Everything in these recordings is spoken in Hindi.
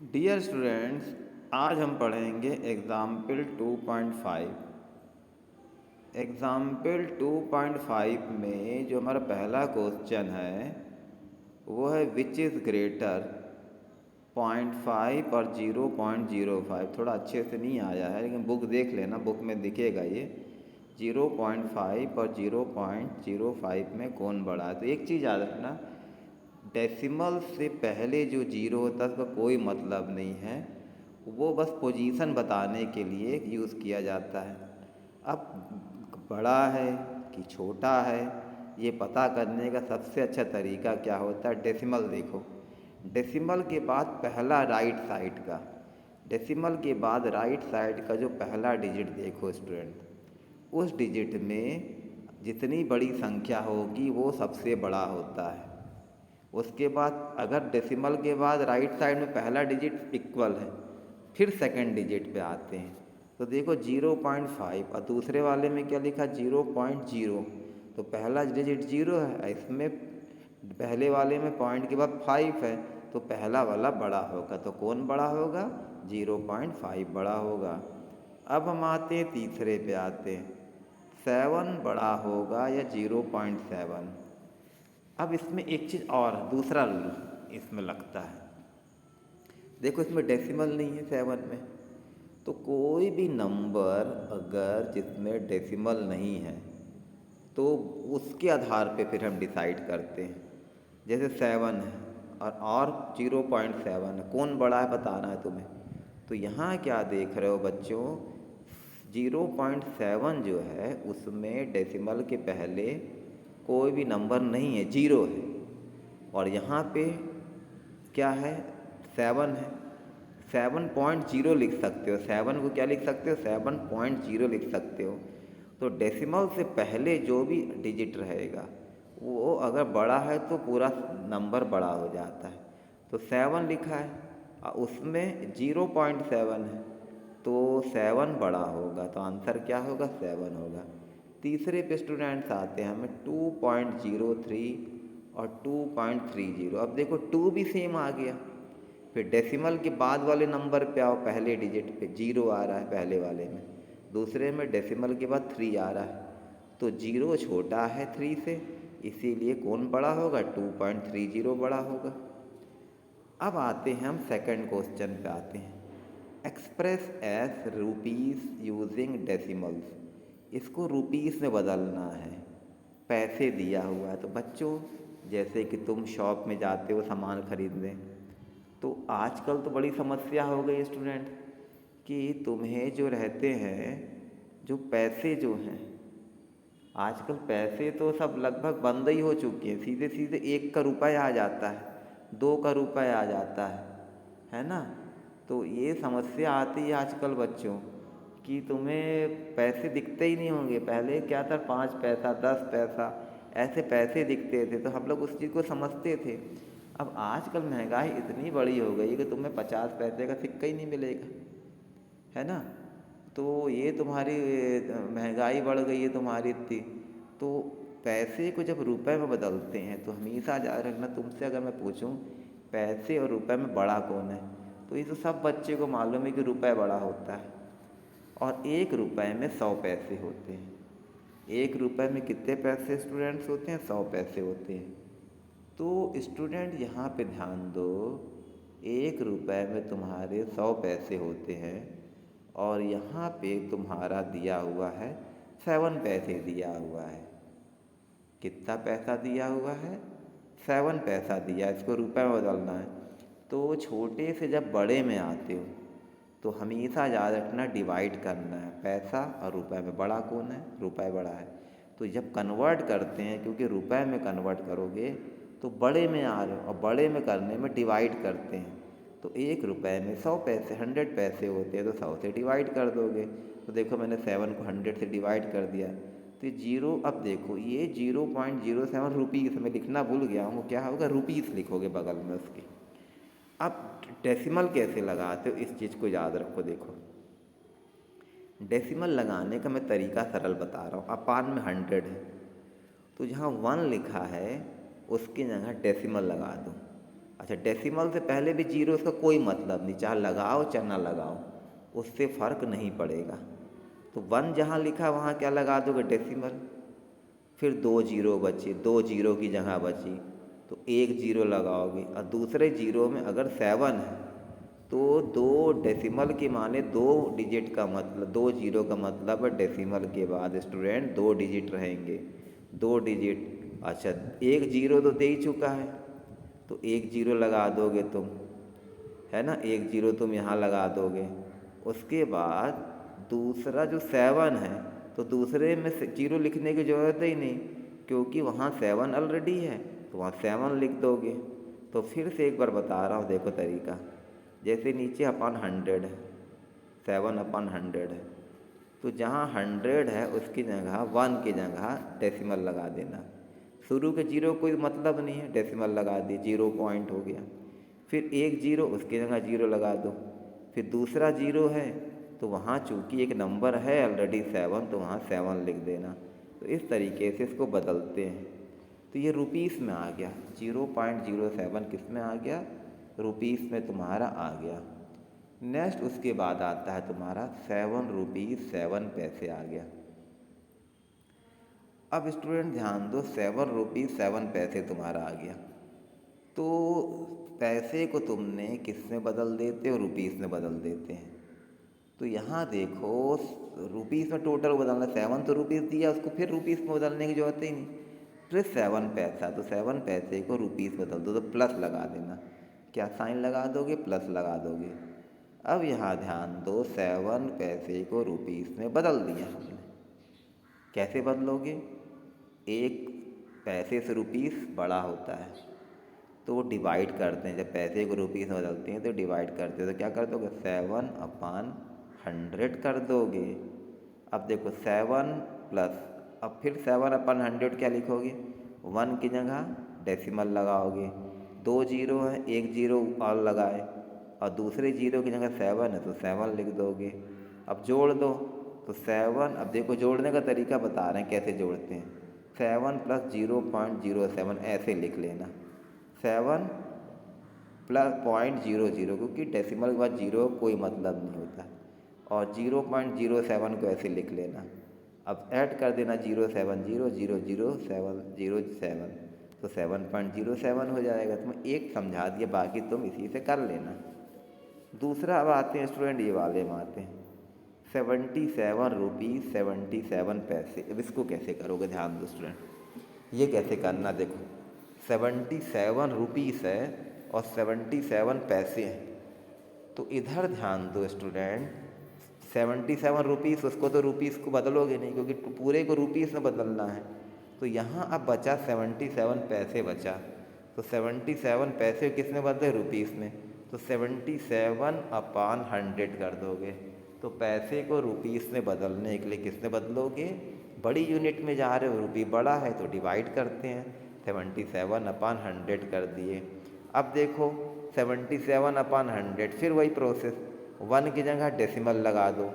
डियर स्टूडेंट्स, आज हम पढ़ेंगे एग्ज़ाम्पल 2.5। एग्ज़ाम्पल 2.5 में जो हमारा पहला क्वेश्चन है वो है विच इज़ ग्रेटर 0.5 और 0.05। थोड़ा अच्छे से नहीं आया है लेकिन बुक देख लेना, बुक में दिखेगा ये 0.5 और 0.05 में कौन बड़ा है। तो एक चीज़ याद रखना, डेसिमल से पहले जो जीरो होता है उसका कोई मतलब नहीं है, वो बस पोजीशन बताने के लिए यूज़ किया जाता है। अब बड़ा है कि छोटा है ये पता करने का सबसे अच्छा तरीका क्या होता है, डेसिमल देखो। डेसिमल के बाद पहला राइट साइड का, डेसिमल के बाद राइट साइड का जो पहला डिजिट देखो स्टूडेंट, उस डिजिट में जितनी बड़ी संख्या होगी वो सबसे बड़ा होता है। उसके बाद अगर डेसिमल के बाद राइट साइड में पहला डिजिट इक्वल है, फिर सेकंड डिजिट पे आते हैं। तो देखो 0.5 और दूसरे वाले में क्या लिखा 0.0, तो पहला डिजिट 0 है, इसमें पहले वाले में पॉइंट के बाद 5 है, तो पहला वाला बड़ा होगा। तो कौन बड़ा होगा? 0.5 बड़ा होगा। अब हम आते हैं तीसरे पे आते हैं, 7 बड़ा होगा या 0.7। अब इसमें एक चीज़ और दूसरा रूल इसमें लगता है, देखो इसमें डेसिमल नहीं है 7 में, तो कोई भी नंबर अगर जिसमें डेसिमल नहीं है तो उसके आधार पे फिर हम डिसाइड करते हैं। जैसे 7 है और 0.7 है, कौन बड़ा है बताना है तुम्हें। तो यहाँ क्या देख रहे हो बच्चों, 0.7 जो है उसमें डेसिमल के पहले कोई भी नंबर नहीं है, जीरो है। और यहाँ पे क्या है, 7 है, 7.0 लिख सकते हो। 7 को क्या लिख सकते हो, 7.0 लिख सकते हो। तो डेसिमल से पहले जो भी डिजिट रहेगा वो अगर बड़ा है तो पूरा नंबर बड़ा हो जाता है। तो 7 लिखा है और उसमें 0.7 है, तो 7 बड़ा होगा, तो आंसर क्या होगा, 7 होगा। तीसरे पे स्टूडेंट्स आते हैं हमें 2.03 और 2.30। अब देखो 2 भी सेम आ गया। फिर डेसिमल के बाद वाले नंबर पे आओ, पहले डिजिट पे 0 आ रहा है पहले वाले में, दूसरे में डेसिमल के बाद 3 आ रहा है, तो 0 छोटा है 3 से, इसीलिए कौन बड़ा होगा, 2.30 बड़ा होगा। अब आते हैं हम सेकंड क्वेश्चन पे आते हैं, express S rupees using decimals. इसको रुपीस में बदलना है, पैसे दिया हुआ है। तो बच्चों जैसे कि तुम शॉप में जाते हो सामान खरीदने, तो आजकल तो बड़ी समस्या हो गई स्टूडेंट कि तुम्हें जो रहते हैं, जो पैसे जो हैं, आजकल पैसे तो सब लगभग बंद ही हो चुके हैं। सीधे सीधे 1 का रुपया आ जाता है, 2 का रुपया आ जाता है ना। तो ये समस्या आती है आजकल बच्चों कि तुम्हें पैसे दिखते ही नहीं होंगे। पहले क्या था, 5 पैसा 10 पैसा ऐसे पैसे दिखते थे तो हम लोग उस चीज़ को समझते थे। अब आजकल महंगाई इतनी बड़ी हो गई है कि तुम्हें 50 पैसे का सिक्का ही नहीं मिलेगा, है ना। तो ये तुम्हारी महंगाई बढ़ गई है तुम्हारी इतनी। तो पैसे को जब रुपए में बदलते हैं तो हमेशा याद रखना, तुमसे अगर मैं पूछूं पैसे और रुपए में बड़ा कौन है, तो ये तो सब बच्चे को मालूम है कि रुपए बड़ा होता है। और 1 रुपए में 100 पैसे होते हैं। 1 रुपए में कितने पैसे स्टूडेंट्स होते हैं, 100 पैसे होते हैं। तो स्टूडेंट यहाँ पे ध्यान दो, 1 रुपए में तुम्हारे 100 पैसे होते हैं और यहाँ पे तुम्हारा दिया हुआ है 7 पैसे दिया हुआ है। कितना पैसा दिया हुआ है, 7 पैसा दिया, इसको रुपए में बदलना है। तो छोटे से जब बड़े में आते हो तो हमेशा याद रखना डिवाइड करना है, पैसा और रुपए में बड़ा कौन है, रुपए बड़ा है। तो जब कन्वर्ट करते हैं, क्योंकि रुपए में कन्वर्ट करोगे तो बड़े में आ रहे हो और बड़े में करने में डिवाइड करते हैं। तो 1 रुपए में 100 पैसे 100 पैसे होते हैं, तो 100 से डिवाइड कर दोगे। तो देखो मैंने 7 को 100 से डिवाइड कर दिया, तो जीरो, अब देखो ये 0.07 रुपीज़ में लिखना भूल गया हूँ, क्या होगा, रुपीज़ लिखोगे बगल में उसके। अब डेसिमल कैसे लगाते हो इस चीज़ को याद रखो। देखो डेसिमल लगाने का मैं तरीका सरल बता रहा हूँ। अपान में 100 है, तो जहाँ 1 लिखा है उसकी जगह डेसिमल लगा दो। अच्छा, डेसिमल से पहले भी जीरो, इसका कोई मतलब नहीं, चाहे लगाओ चाहे ना लगाओ, उससे फ़र्क नहीं पड़ेगा। तो 1 जहाँ लिखा वहाँ क्या लगा दोगे, डेसिमल। फिर 2 जीरो बचे, 2 जीरो की जगह बची तो 1 जीरो लगाओगे, और दूसरे जीरो में अगर 7 है तो 2 डेसिमल के माने 2 डिजिट का मतलब, 2 जीरो का मतलब है डेसिमल के बाद स्टूडेंट 2 डिजिट रहेंगे, 2 डिजिट। अच्छा, 1 जीरो तो दे ही चुका है तो 1 जीरो लगा दोगे तुम, है ना, 1 जीरो तुम यहाँ लगा दोगे। उसके बाद दूसरा जो 7 है तो दूसरे में जीरो लिखने की ज़रूरत ही नहीं, क्योंकि वहाँ 7 ऑलरेडी है तो वहाँ 7 लिख दोगे। तो फिर से एक बार बता रहा हूँ, देखो तरीका। जैसे नीचे अपन 100 है, 7/100 है, तो जहाँ 100 है उसकी जगह 1 की जगह डेसिमल लगा देना। शुरू के जीरो कोई मतलब नहीं है, डेसिमल लगा दी, 0 पॉइंट हो गया। फिर 1 जीरो, उसकी जगह जीरो लगा दो। फिर दूसरा जीरो है तो वहाँ चूँकि एक नंबर है ऑलरेडी 7, तो वहाँ 7 लिख देना। तो इस तरीके से इसको बदलते हैं। तो ये रुपीस में आ गया, 0.07 किस में आ गया, रुपीस में तुम्हारा आ गया। नेक्स्ट उसके बाद आता है तुम्हारा 7 रुपीज़ 7 पैसे आ गया। अब स्टूडेंट ध्यान दो, 7 रुपीज़ 7 पैसे तुम्हारा आ गया। तो पैसे को तुमने किस में बदल देते हो, रुपीस में बदल देते हैं। तो यहाँ देखो, रुपीस में टोटल बदलना, 7 तो रुपीस दिया, उसको फिर रुपीस में बदलने की जरूरत ही नहीं। फिर 7 पैसा, तो 7 पैसे को रुपीस बदल दो, तो प्लस लगा देना। क्या साइन लगा दोगे, प्लस लगा दोगे। अब यहाँ ध्यान दो, 7 पैसे को रुपीस में बदल दिया हमने। कैसे बदलोगे, एक पैसे से रुपीस बड़ा होता है तो वो डिवाइड करते हैं, जब पैसे को रुपीस में बदलते हैं तो डिवाइड करते हैं। तो क्या कर दोगे, 7/100 कर दोगे। अब देखो 7 प्लस, अब फिर 7/100 क्या लिखोगे, 1 की जगह डेसिमल लगाओगे। 2 जीरो है, 1 जीरो और लगाए, और दूसरे जीरो की जगह 7 है तो 7 लिख दोगे। अब जोड़ दो तो 7, अब देखो जोड़ने का तरीका बता रहे हैं कैसे जोड़ते हैं। 7 + 0.07 ऐसे लिख लेना, 7 + 0.00, क्योंकि डेसिमल के बाद जीरो कोई मतलब नहीं होता, और 0.07 को ऐसे लिख लेना। अब ऐड कर देना 070000707, तो 7.07 हो जाएगा। तो मैं एक समझा दिया, बाकी तुम इसी से कर लेना। दूसरा अब आते हैं स्टूडेंट, ये वाले में आते हैं 77 रुपीज़ 77 पैसे। अब इसको कैसे करोगे, ध्यान दो स्टूडेंट, ये कैसे करना। देखो 77 रुपीज़ है और 77 पैसे हैं, तो इधर ध्यान दो स्टूडेंट, 77 रुपीज़, उसको तो रुपीज़ को बदलोगे नहीं क्योंकि पूरे को रुपीज़ में बदलना है। तो यहाँ अब बचा 77 पैसे बचा, तो 77 पैसे किस में बदले, रुपीज़ में। तो 77/100 कर दोगे। तो पैसे को रुपीस में बदलने के लिए किस में बदलोगे, बड़ी यूनिट में जा रहे हो, रुपये बड़ा है तो डिवाइड करते हैं, 77/100 कर दिए। अब देखो 77/100, फिर वही प्रोसेस, 1 की जगह डेसिमल लगा दो,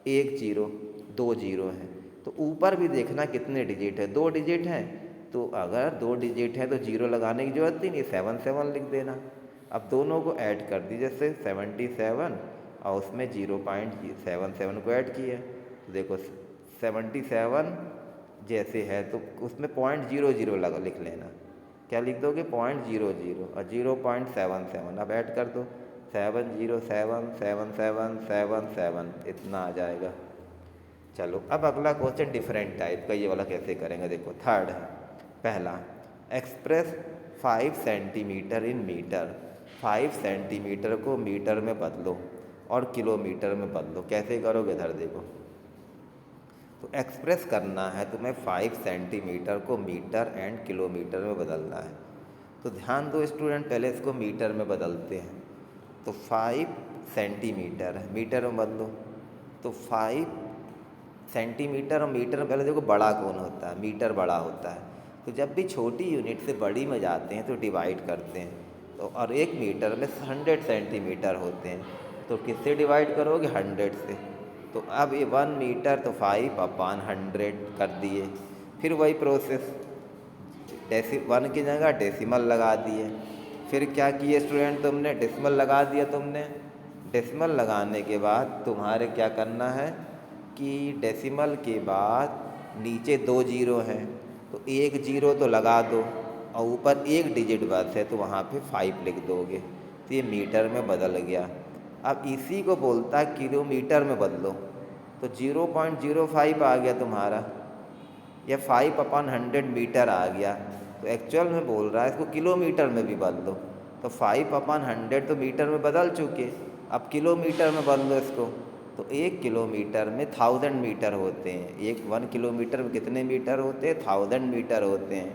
1 जीरो, 2 जीरो हैं, तो ऊपर भी देखना कितने डिजिट है, 2 डिजिट हैं। तो अगर 2 डिजिट है तो जीरो लगाने की जरूरत ही नहीं, 7 लिख देना। अब दोनों को ऐड कर दीजिए, जैसे 77 और उसमें 0.77 को ऐड किया, तो देखो 77 जैसे है तो उसमें 0.00 लगा लिख लेना। क्या लिख दोगे, 0.00 और 0.77, अब ऐड कर दो, 7077777 इतना आ जाएगा। चलो अब अगला क्वेश्चन डिफरेंट टाइप का, ये वाला कैसे करेंगे। देखो थर्ड है, पहला express 5 centimetre in metre, 5 centimetre को मीटर में बदलो और किलोमीटर में बदलो। कैसे करोगे, इधर देखो। तो एक्सप्रेस करना है तुम्हें 5 सेंटीमीटर को मीटर एंड किलोमीटर में बदलना है। तो ध्यान दो स्टूडेंट, पहले इसको मीटर में बदलते हैं। तो 5 सेंटीमीटर है, मीटर में बदलो। तो 5 सेंटीमीटर और मीटर में पहले देखो बड़ा कौन होता है, मीटर बड़ा होता है। तो जब भी छोटी यूनिट से बड़ी में जाते हैं तो डिवाइड करते हैं। तो और 1 मीटर में 100 सेंटीमीटर होते हैं, तो किससे डिवाइड करोगे, 100 से। तो अब ये 1 मीटर तो 5/100 कर दिए। फिर वही प्रोसेस, 1 की जगह डेसिमल लगा दिए, फिर क्या किए स्टूडेंट, तुमने डेसिमल लगा दिया। तुमने डेसिमल लगाने के बाद तुम्हारे क्या करना है कि डेसिमल के बाद नीचे 2 जीरो हैं तो 1 जीरो तो लगा दो और ऊपर 1 डिजिट बस है तो वहाँ पे 5 लिख दोगे, तो ये मीटर में बदल गया। अब इसी को बोलता किलोमीटर में बदलो, तो 0.05 आ गया तुम्हारा, या 5/100 मीटर आ गया। तो एक्चुअल में बोल रहा है इसको किलोमीटर में भी बदलो, तो 5/100 तो मीटर में बदल चुके, अब किलोमीटर में बदलो इसको। तो 1 किलोमीटर में 1000 मीटर होते हैं। 1 किलोमीटर में कितने मीटर होते हैं? 1000 मीटर होते हैं।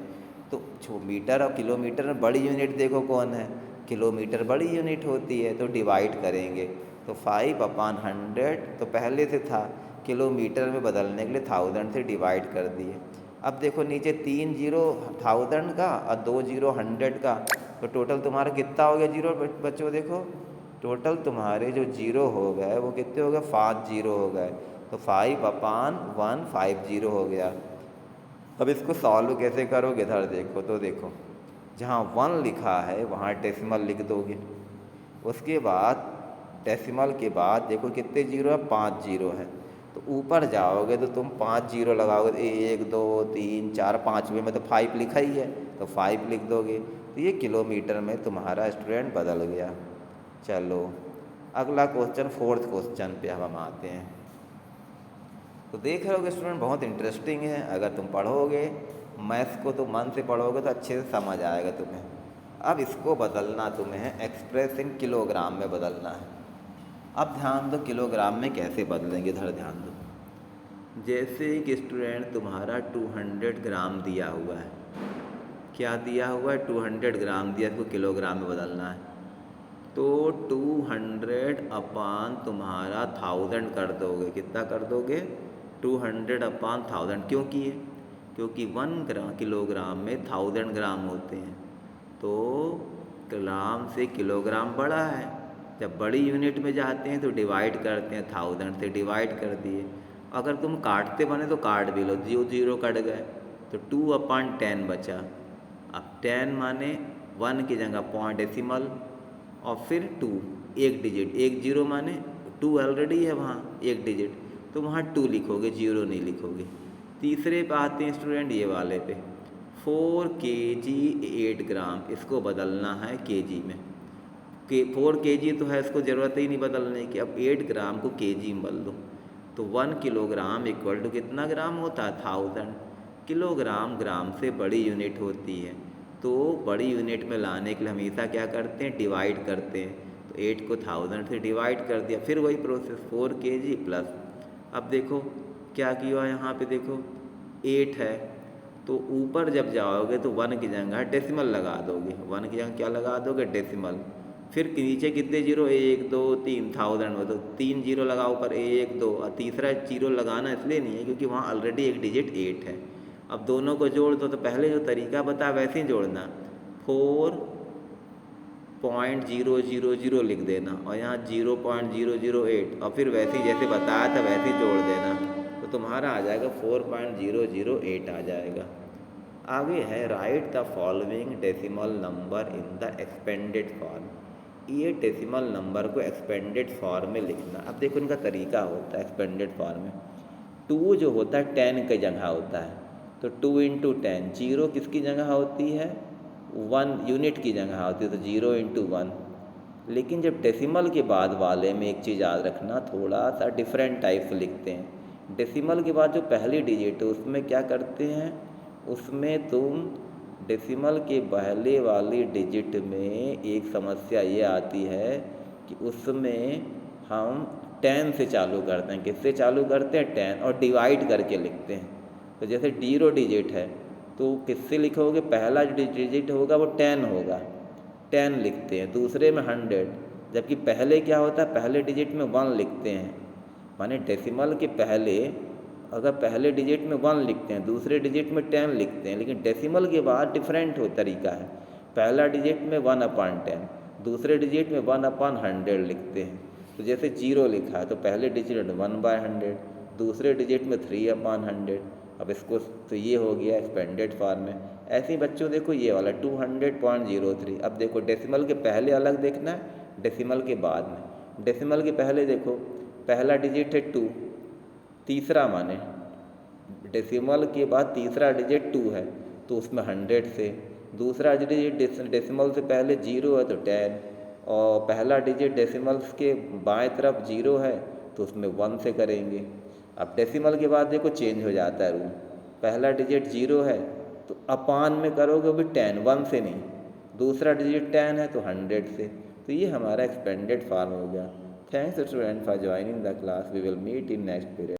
तो मीटर और किलोमीटर में बड़ी यूनिट देखो कौन है, किलोमीटर बड़ी यूनिट होती है, तो डिवाइड करेंगे। तो 5/100 तो पहले से था, किलोमीटर में बदलने के लिए 1000 से डिवाइड कर दिए। अब देखो नीचे 3 जीरो 1000 का और 2 जीरो 100 का, तो टोटल तुम्हारा कितना हो गया जीरो बच्चों? देखो टोटल तुम्हारे जो जीरो हो गए वो कितने हो गए? 5 जीरो हो गए। तो 5/150 हो गया। अब इसको सॉल्व कैसे करोगे? इधर देखो, तो देखो जहाँ 1 लिखा है वहाँ डेसिमल लिख दोगे। उसके बाद डेसिमल के बाद देखो कितने जीरो है? 5 जीरो है। तो ऊपर जाओगे तो तुम 5 जीरो लगाओगे, 1 2 3 4 5वें में तो 5 लिखा ही है तो 5 लिख दोगे। तो ये किलोमीटर में तुम्हारा स्टूडेंट बदल गया। चलो अगला क्वेश्चन, 4th क्वेश्चन पे हम आते हैं। तो देख रहे हो स्टूडेंट बहुत इंटरेस्टिंग है। अगर तुम पढ़ोगे मैथ्स को तो मन से पढ़ोगे तो अच्छे से समझ आएगा तुम्हें। अब इसको बदलना तुम्हें एक्सप्रेस इन किलोग्राम में बदलना है। अब ध्यान दो किलोग्राम में कैसे बदलेंगे, इधर ध्यान दो। जैसे कि स्टूडेंट तुम्हारा 200 ग्राम दिया हुआ है, क्या दिया हुआ है? 200 ग्राम दिया, इसको किलोग्राम में बदलना है। तो 200 तुम्हारा 1000 कर दोगे। कितना कर दोगे? 200/1000। क्यों किए? क्योंकि 1 किलोग्राम में 1000 ग्राम होते हैं, तो ग्राम से किलोग्राम बड़ा है। जब बड़ी यूनिट में जाते हैं तो डिवाइड करते हैं, 1000 से डिवाइड कर दिए। अगर तुम काटते बने तो काट भी लो, 0 0 कट गए तो 2/10 बचा। अब 10 माने 1 की जगह पॉइंट डेसिमल और फिर 2 1 डिजिट, 1 जीरो माने 2 ऑलरेडी है वहाँ 1 डिजिट, तो वहाँ 2 लिखोगे, 0 नहीं लिखोगे। तीसरे पे आते हैं स्टूडेंट ये वाले पे, 4 kg 8 ग्राम, इसको बदलना है केजी में। 4 kg तो है, इसको ज़रूरत ही नहीं बदलने की। अब 8 ग्राम को केजी में बदल दो, तो 1 किलोग्राम इक्वल टू कितना ग्राम होता है? 1000। किलोग्राम ग्राम से बड़ी यूनिट होती है, तो बड़ी यूनिट में लाने के लिए हमेशा क्या करते हैं? डिवाइड करते हैं। तो 8 को 1000 से डिवाइड कर दिया, फिर वही प्रोसेस 4 kg प्लस। अब देखो क्या किया यहाँ पे, देखो 8 है तो ऊपर जब जाओगे तो 1 की जगह डेसिमल लगा दोगे। 1 की जगह क्या लगा दोगे? डेसिमल। फिर नीचे कितने जीरो? 1 2 3 1000 हो, तो 3 जीरो लगाओ ऊपर, 1 2, और तीसरा जीरो लगाना इसलिए नहीं है क्योंकि वहाँ ऑलरेडी 1 डिजिट 8 है। अब दोनों को जोड़ दो, तो पहले जो तरीका बता वैसे ही जोड़ना, 4.000 लिख देना और यहाँ 0.008 और फिर वैसे ही जैसे बताया था वैसे ही जोड़ देना, तो तुम्हारा आ जाएगा 4.008 आ जाएगा। आगे है right the following decimal number in the expanded form. ये डेसिमल नंबर को एक्सपेंडेड फॉर्म में लिखना। अब देखो इनका तरीका होता है एक्सपेंडेड फॉर्म में। 2 जो होता है 10 की जगह होता है, तो 2 × 10। 0 किसकी जगह होती है? 1 यूनिट की जगह होती है, तो 0 × 1। लेकिन जब डेसिमल के बाद वाले में एक चीज़ याद रखना, थोड़ा सा डिफरेंट टाइप से लिखते हैं। डेसिमल के बाद जो पहली डिजिट है उसमें क्या करते हैं? उसमें तुम डेसिमल के पहले वाली डिजिट में एक समस्या ये आती है कि उसमें हम 10 से चालू करते हैं। किससे चालू करते हैं? 10, और डिवाइड करके लिखते हैं। तो जैसे 0 डिजिट है तो किससे लिखोगे? पहला जो डिजिट होगा वो 10 होगा, 10 लिखते हैं। दूसरे में 100, जबकि पहले क्या होता है? पहले डिजिट में 1 लिखते हैं। माने डेसिमल के पहले अगर पहले डिजिट में 1 लिखते हैं, दूसरे डिजिट में 10 लिखते हैं, लेकिन डेसिमल के बाद डिफरेंट हो तरीका है। पहला डिजिट में 1/10, दूसरे डिजिट में 1/100 लिखते हैं। तो जैसे 0 लिखा है तो पहले डिजिट 1/100, दूसरे डिजिट में 3/100। अब इसको तो ये हो गया एक्सपेंडेड फॉर्म में। ऐसे ही बच्चों देखो ये वाला 200.03। अब देखो डेसिमल के पहले अलग देखना है, डेसिमल के बाद में। डेसिमल के पहले देखो, पहला डिजिट है 2, तीसरा माने डेसिमल के बाद तीसरा डिजिट 2 है तो उसमें 100 से, दूसरा डिजिट डेसिमल से पहले 0 है तो 10, और पहला डिजिट डेसिमल्स के बाएं तरफ 0 है तो उसमें 1 से करेंगे। अब डेसिमल के बाद देखो चेंज हो जाता है रूल, पहला डिजिट 0 है तो अपान में करोगे वो भी 10, 1 से नहीं, दूसरा डिजिट 10 है तो 100 से। तो ये हमारा एक्सपेंडेड फॉर्म हो गया। Thanks student for joining the class, we will meet in next period.